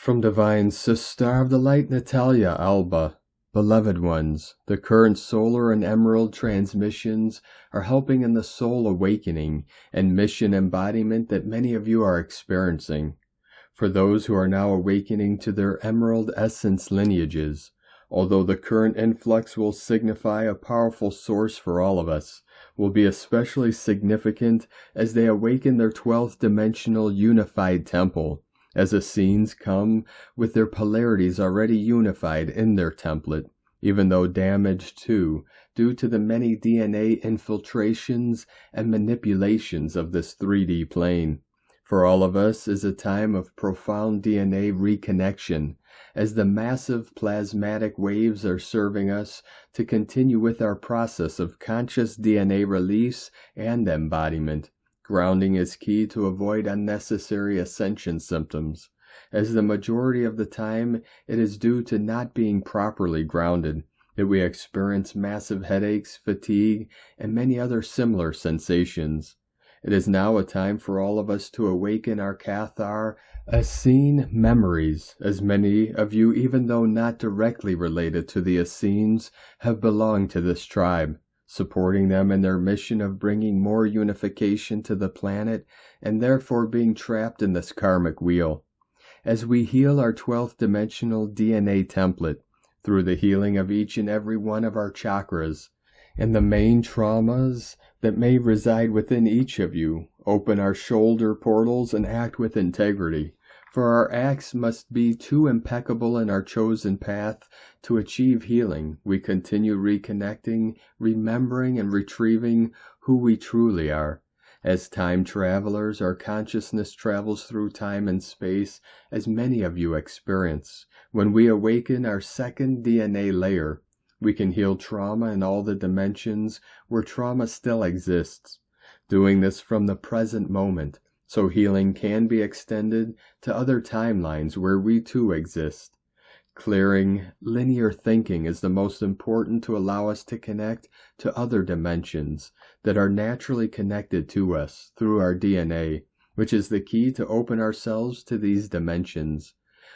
From Divine Sister of the Light Natalia Alba. Beloved ones, the current solar and emerald transmissions are helping in the soul awakening and mission embodiment that many of you are experiencing. For those who are now awakening to their emerald essence lineages, although the current influx will signify a powerful source for all of us, will be especially significant as they awaken their 12th dimensional unified temple, as Essenes come with their polarities already unified in their template, even though damaged too, due to the many DNA infiltrations and manipulations of this 3D plane. For all of us is a time of profound DNA reconnection, as the massive plasmatic waves are serving us to continue with our process of conscious DNA release and embodiment. Grounding is key to avoid unnecessary ascension symptoms, as the majority of the time it is due to not being properly grounded that we experience massive headaches, fatigue, and many other similar sensations. It is now a time for all of us to awaken our Cathar, Essene memories, as many of you, even though not directly related to the Essenes, have belonged to this tribe, supporting them in their mission of bringing more unification to the planet and therefore being trapped in this karmic wheel. As we heal our 12th dimensional DNA template through the healing of each and every one of our chakras, and the main traumas that may reside within each of you, open our shoulder portals and act with integrity. For our acts must be too impeccable in our chosen path to achieve healing. We continue reconnecting, remembering, and retrieving who we truly are. As time travelers, our consciousness travels through time and space, as many of you experience. When we awaken our second DNA layer, we can heal trauma in all the dimensions where trauma still exists, doing this from the present moment, so healing can be extended to other timelines where we too exist. Clearing linear thinking is the most important to allow us to connect to other dimensions that are naturally connected to us through our DNA, which is the key to open ourselves to these dimensions.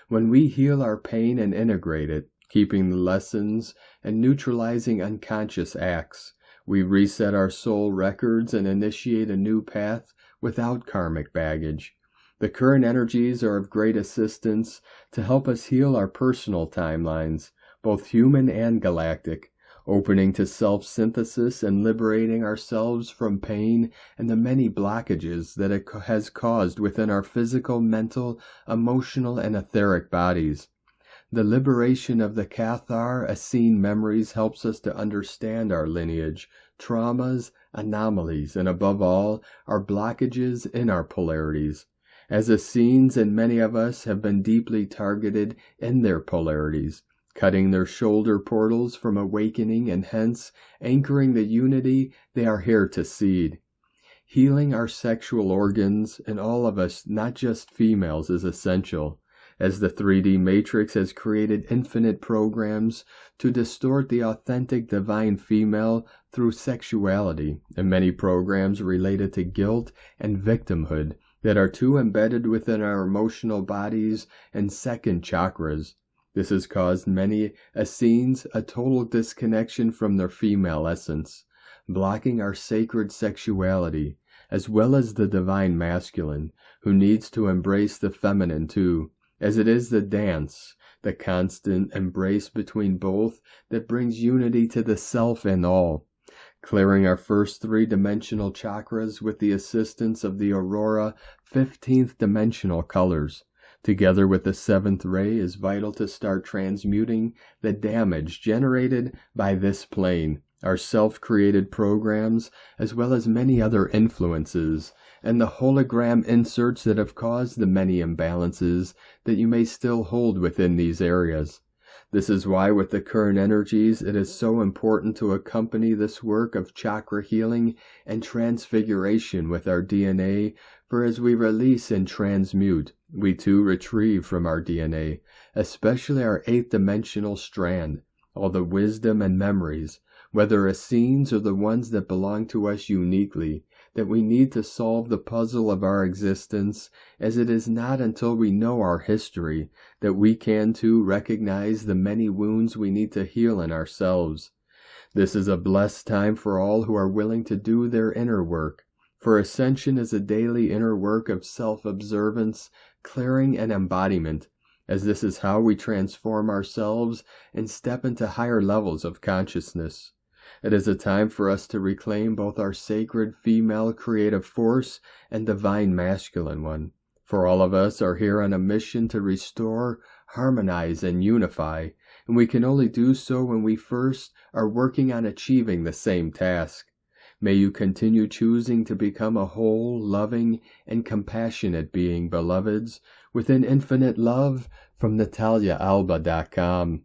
When we heal our pain and integrate it, keeping the lessons and neutralizing unconscious acts, we reset our soul records and initiate a new path without karmic baggage. The current energies are of great assistance to help us heal our personal timelines, both human and galactic, opening to self-synthesis and liberating ourselves from pain and the many blockages that it has caused within our physical, mental, emotional, and etheric bodies. The liberation of the Cathar Essene memories helps us to understand our lineage, traumas, anomalies, and above all, our blockages in our polarities. As Essenes, and many of us have been deeply targeted in their polarities, cutting their shoulder portals from awakening and hence anchoring the unity they are here to seed. Healing our sexual organs in all of us, not just females, is essential, as the 3D matrix has created infinite programs to distort the authentic divine female through sexuality, and many programs related to guilt and victimhood that are too embedded within our emotional bodies and second chakras. This has caused many Essenes a total disconnection from their female essence, blocking our sacred sexuality, as well as the divine masculine, who needs to embrace the feminine too, as it is the dance, the constant embrace between both that brings unity to the self in all. Clearing our first 3-dimensional chakras with the assistance of the Aurora 15th dimensional colors, together with the 7th ray, is vital to start transmuting the damage generated by this plane, our self-created programs, as well as many other influences, and the hologram inserts that have caused the many imbalances that you may still hold within these areas. This is why with the current energies it is so important to accompany this work of chakra healing and transfiguration with our DNA, for as we release and transmute, we too retrieve from our DNA, especially our 8th dimensional strand, all the wisdom and memories, whether Essenes or the ones that belong to us uniquely, that we need to solve the puzzle of our existence, as it is not until we know our history that we can too recognize the many wounds we need to heal in ourselves. This is a blessed time for all who are willing to do their inner work, for ascension is a daily inner work of self-observance, clearing, and embodiment, as this is how we transform ourselves and step into higher levels of consciousness. It is a time for us to reclaim both our sacred female creative force and divine masculine one, for all of us are here on a mission to restore, harmonize, and unify, and we can only do so when we first are working on achieving the same task. May you continue choosing to become a whole, loving, and compassionate being, beloveds, within infinite love, from NataliaAlba.com.